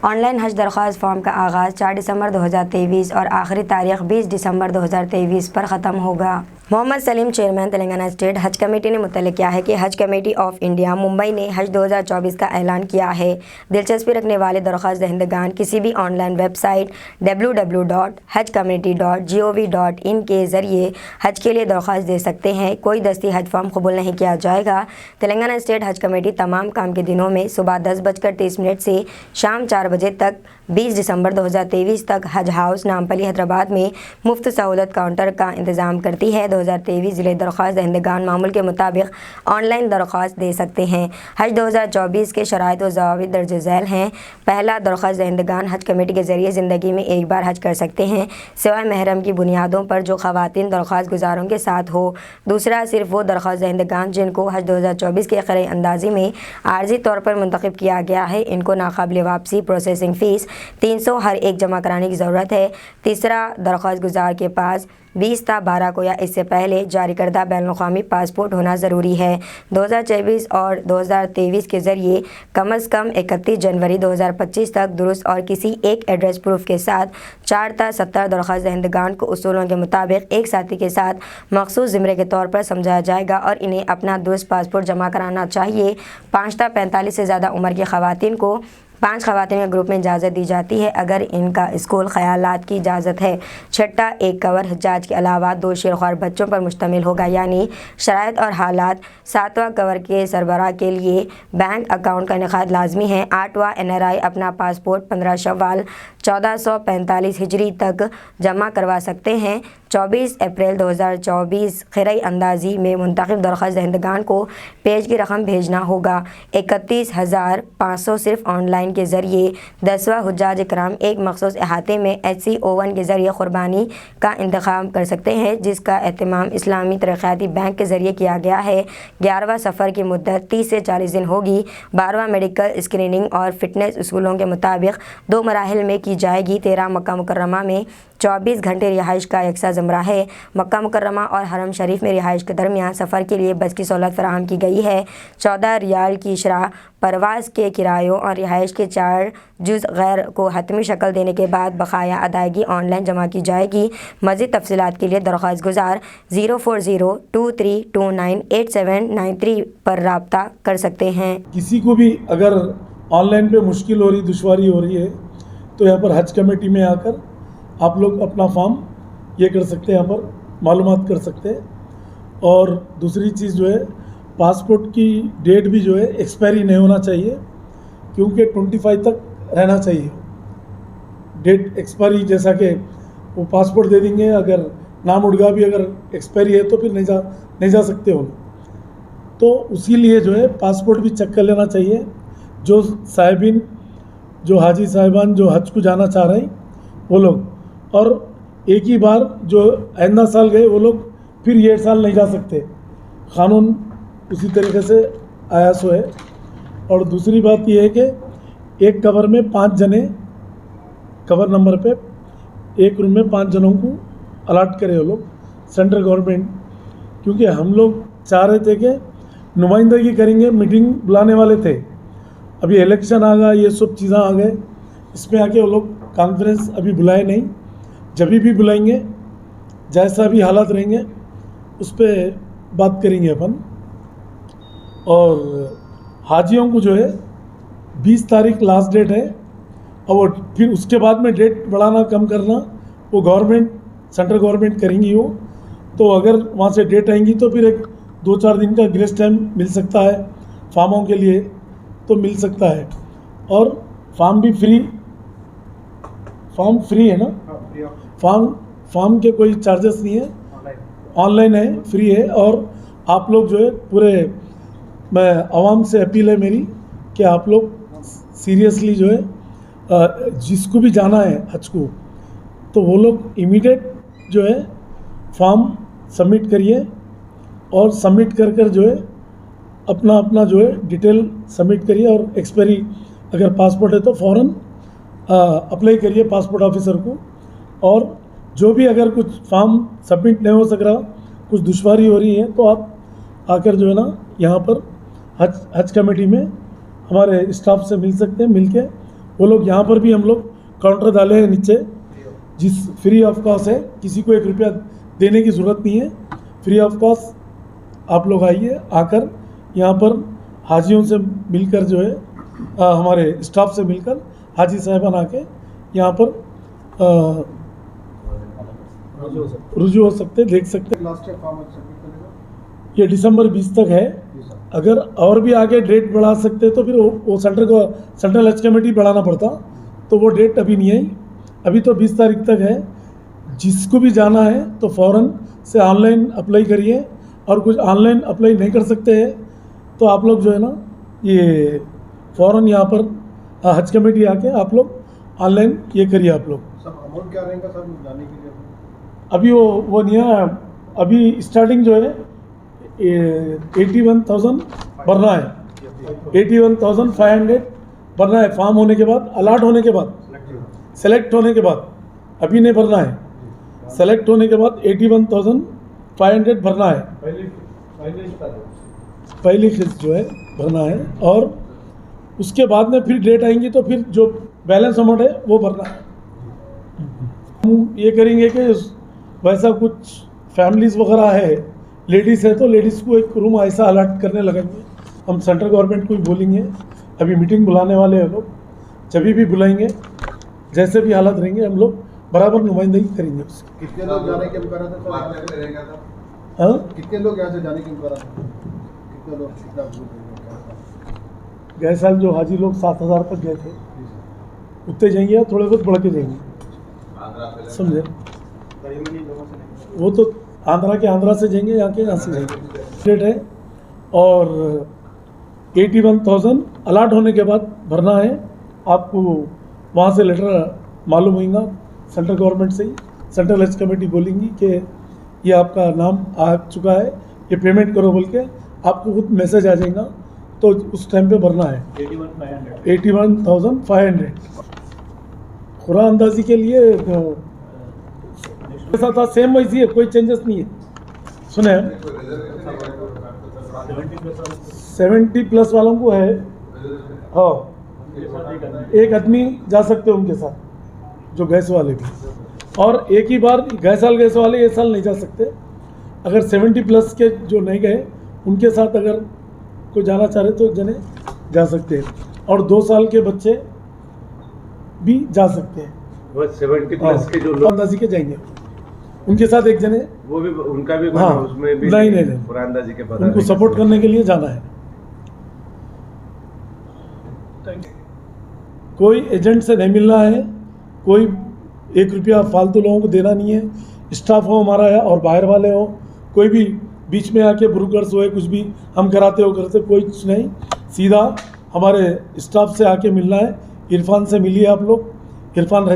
Online हज दरख्वास्त form का आगाज़ 4 दिसंबर 2023 और आखिरी तारीख 20 दिसंबर 2023 पर ख़त्म होगा। मोहम्मद सलीम, चेयरमैन तेलंगाना स्टेट हज कमेटी ने मुतल्लिक़ किया है कि हज कमेटी ऑफ इंडिया मुंबई ने हज 2024 का ऐलान किया है। दिलचस्पी रखने वाले दरख्वास्त दहिंदगान किसी भी ऑनलाइन वेबसाइट www.hajcommittee.gov.in के ज़रिए हज के लिए दरख्वास्त दे सकते हैं। कोई दस्ती हज फॉर्म कबूल नहीं किया जाएगा। तेलंगाना स्टेट हज कमेटी तमाम काम के दिनों में सुबह 10:30 से शाम 4 बजे तक 20 दिसंबर 2023 तक हज हाउस नामपली हैदराबाद में मुफ्त सहूलत काउंटर का इंतज़ाम करती है। 2023 ज़िले दरख्वास्त दहिंदगान मामूल के मुताबिक ऑनलाइन दरख्वास्त दे सकते हैं। हज 2024 के शराइत व ज़वाबित दर्ज झैल हैं। पहला, दरख्वास्त दहिंदगान हज कमेटी के ज़रिए ज़िंदगी में एक बार हज कर सकते हैं, सिवाय महरम की बुनियादों पर जो ख़वातीन दरख्वास्त गुजारों के साथ हो। दूसरा, सिर्फ वो दरख्वास्त दहिंदगान जिनको हज 2024 के क़िराए अंदाज़ी में आर्जी तौर पर मुंतखब किया गया है, इनको नाकाबिल वापसी प्रोसेसिंग फ़ीस 300 हर एक जमा कराने की ज़रूरत है। तीसरा, दरख्वास्त गुजार के पास 20/12 को या इससे पहले जारी करदा बैनुल-अक़वामी पासपोर्ट होना ज़रूरी है। 2024 और 2023 के ज़रिए कम अज़ कम 31 जनवरी 2025 तक दुरुस्त और किसी एक एड्रेस प्रूफ के साथ 4/70 दरख्वास्त दहिंदगान को उसूलों के मुताबिक एक साथी के साथ मखसूस ज़िम्मे के तौर पर समझाया जाएगा और इन्हें अपना दुरुस्त पासपोर्ट जमा कराना चाहिए। 5/45 से ज़्यादा उम्र की ख़वातीन को 5 ख़वातीन के ग्रुप में इजाज़त दी जाती है अगर इनका स्कूल ख़यालात की इजाज़त है। छठा, एक कवर हज्जाज के अलावा 2 शेरख्वार बच्चों पर मुश्तमिल होगा, यानी शराइत और हालात। 7वां, कवर के सरबराह के लिए बैंक अकाउंट का इनेकाद लाजमी है। 8वां, NRI अपना पासपोर्ट 15 शव्वाल 1445 हिजरी तक जमा करवा सकते हैं। 24 अप्रैल 2024 क़िराई अंदाज़ी में मुंतखब दरख्वास्त दहिंदगान को पेज की रकम भेजना होगा। 31,500 सिर्फ ऑनलाइन के ज़रिए। 10वां, हुज्जाज इकराम एक मखसूस अहाते में HCO1 के ज़रिए क़ुरबानी का इंतखाब कर सकते हैं, जिसका एहतमाम इस्लामी तरक्याती बैंक के ज़रिए किया गया है। 11वां, सफ़र की मुद्दत 30 से 40 दिन होगी। 12वां, मेडिकल स्क्रीनिंग और फिटनेस उसूलों के मुताबिक 2 मराहिल में की जाएगी। 13, मक्का मुकर्रमा में 24 घंटे रिहाइश का यकसा ज़मरा है। मक्का मुकर्रमा और हरम शरीफ में रिहाइश के दरमियान सफ़र के लिए बस की सहूलत फराहम की गई है। 14, रियाल की शरह परवाज़ के किरायों और रिहाइश के 4 जुज़ गैर को हतमी शक्ल देने के बाद बकाया अदायगी ऑनलाइन जमा की जाएगी। मज़ीद तफसीलात के लिए दरख्वास्त गुजार 04023298793 पर रब्ता कर सकते हैं। किसी को भी अगर ऑनलाइन पे मुश्किल हो रही, दुश्वारी हो रही है, तो यहाँ पर हज कमेटी में आकर आप लोग अपना फॉर्म ये कर सकते हैं, यहाँ पर मालूमात कर सकते हैं। और दूसरी चीज़ जो है, पासपोर्ट की डेट भी जो है एक्सपायरी नहीं होना चाहिए, क्योंकि 25 तक रहना चाहिए डेट एक्सपायरी। जैसा कि वो पासपोर्ट दे देंगे, अगर नाम उड़गा भी अगर एक्सपायरी है तो फिर नहीं जा सकते हो। तो उसी लिए जो है पासपोर्ट भी चेक कर लेना चाहिए। जो साहिबिन, जो हाजी साहिबान जो हज को जाना चाह रहे हैं वो लोग, और एक ही बार जो आइंदा साल गए वो लोग फिर ये साल नहीं जा सकते। क़ानून उसी तरीके से आया सो है। और दूसरी बात ये है कि एक कवर में 5 जने, कवर नंबर पे एक रूम में 5 जनों को अलाट करे वो लोग, सेंट्रल गवर्नमेंट। क्योंकि हम लोग चाह रहे थे कि नुमाइंदगी करेंगे, मीटिंग बुलाने वाले थे, अभी इलेक्शन आ गया, ये सब चीज़ें आ गए, इसमें आके वो लोग कॉन्फ्रेंस अभी बुलाए नहीं। जब भी बुलाएंगे, जैसा भी हालात रहेंगे उस पर बात करेंगे अपन। और हाजियों को जो है 20 तारीख लास्ट डेट है, और फिर उसके बाद में डेट बढ़ाना कम करना वो गवर्नमेंट, सेंट्रल गवर्नमेंट करेंगी वो। तो अगर वहाँ से डेट आएंगी तो फिर एक 2-4 दिन का ग्रेस टाइम मिल सकता है फार्मों के लिए, तो मिल सकता है। और फार्म भी फॉर्म फ्री है ना, फार्म के कोई चार्जेस नहीं है, ऑनलाइन है, फ्री है। और आप लोग जो है पूरे, मैं आवाम से अपील है मेरी कि आप लोग सीरियसली जो है जिसको भी जाना है हज को, तो वो लोग इमीडिएट जो है फॉर्म सबमिट करिए। और सबमिट कर जो है अपना जो है डिटेल सबमिट करिए। और एक्सपायरी अगर पासपोर्ट है तो फ़ौरन अप्लाई करिए पासपोर्ट ऑफिसर को। और जो भी अगर कुछ फॉर्म सबमिट नहीं हो सक रहा, कुछ दुश्वारी हो रही है, तो आप आकर जो है ना यहाँ पर हज कमेटी में हमारे स्टाफ से मिल सकते हैं, मिल के वो लोग यहाँ पर भी हम लोग काउंटर डाले हैं नीचे, जिस फ्री ऑफ कॉस्ट है, किसी को 1 रुपया देने की ज़रूरत नहीं है, फ्री ऑफ कॉस्ट आप लोग आइए, आकर यहाँ पर हाजियों से मिलकर जो है हमारे स्टाफ से मिलकर हाजी साहिबान आके यहाँ पर रुजू हो सकते, देख सकते। लास्ट टाइम फॉर्म सबमिट करेगा ये दिसंबर 20 तक है। अगर और भी आगे डेट बढ़ा सकते तो फिर वो सेंट्रल हज कमेटी बढ़ाना पड़ता, तो वो डेट अभी नहीं आई, अभी तो 20 तारीख तक है। जिसको भी जाना है तो फ़ौरन से ऑनलाइन अप्लाई करिए, और कुछ ऑनलाइन अप्लाई नहीं कर सकते हैं तो आप लोग जो है ना ये फ़ौरन यहाँ पर हज कमेटी आके आप लोग ऑनलाइन ये करिए। आप लोग सब अमाउंट क्या रहेगा सर जाने के लिए? अभी वो नहीं है, अभी स्टार्टिंग जो है 81,000 भरना है, 81,500 भरना है फॉर्म होने के बाद, अलॉट होने के बाद, सेलेक्ट होने के बाद, अभी नहीं भरना है, सेलेक्ट होने के बाद 81,500 भरना है, पहली किस्त जो है भरना है। और उसके बाद में फिर डेट आएंगी तो फिर जो बैलेंस अमाउंट है वो भरना है। हम ये करेंगे कि वैसा कुछ फैमिलीज़ वगैरह है, लेडीज़ है, तो लेडीज़ को एक रूम ऐसा अलॉट करने लगेंगे। हम सेंट्रल गवर्नमेंट को भी बोलेंगे, अभी मीटिंग बुलाने वाले हैं लोग, जब भी बुलाएंगे जैसे भी हालत रहेंगे हम लोग बराबर नुमाइंदगी करेंगे उसकी। कितने लोग जाने के इम्कान है? हाँ, कितने लोग यहाँ से जाने के इम्कान है? कितने लोग कितना गए साल जो हाजी लोग 7,000 तक गए थे, उतने जाएंगे या थोड़े बहुत बढ़ के जाएंगे, समझे? वो तो आंध्रा से जाएंगे, यहाँ से जाएंगे। डेट है और 81,000 अलॉट होने के बाद भरना है। आपको वहाँ से लेटर मालूम होगा सेंट्रल गवर्नमेंट से ही, सेंट्रल हज कमेटी बोलेंगी कि ये आपका नाम आ चुका है, ये पेमेंट करो बोल के आपको खुद मैसेज आ जाएगा, तो उस टाइम पे भरना है 81,500। खुरा अंदाजी के लिए ऐसा था, सेम वैसी है, कोई चेंजेस नहीं है। सुने 70 प्लस वालों को है, हाँ, एक आदमी जा सकते हैं उनके साथ, जो गैस वाले भी, और एक ही बार गैस वाले ये साल नहीं जा सकते। अगर 70 प्लस के जो नहीं गए उनके साथ अगर कोई जाना चाह रहे तो एक जने जा सकते हैं, और 2 साल के बच्चे भी जा सकते हैं। वो 70 प्लस के जो लोग अंदाजी के जाएंगे उनके साथ एक जने, वो भी उनका भी हाँ, उसमें भी नहीं अंदाजी के उनको सपोर्ट करने के लिए जाना है। कोई एजेंट से नहीं मिलना है, कोई 1 रुपया फालतू लोगों को देना नहीं है। स्टाफ हो हमारा है और बाहर वाले हो, कोई भी बीच में आके ब्रोकर्स हुए कुछ भी हम कराते कोई कुछ नहीं, सीधा हमारे स्टाफ से आके मिलना है। इरफान से मिलिए आप लोग, इरफान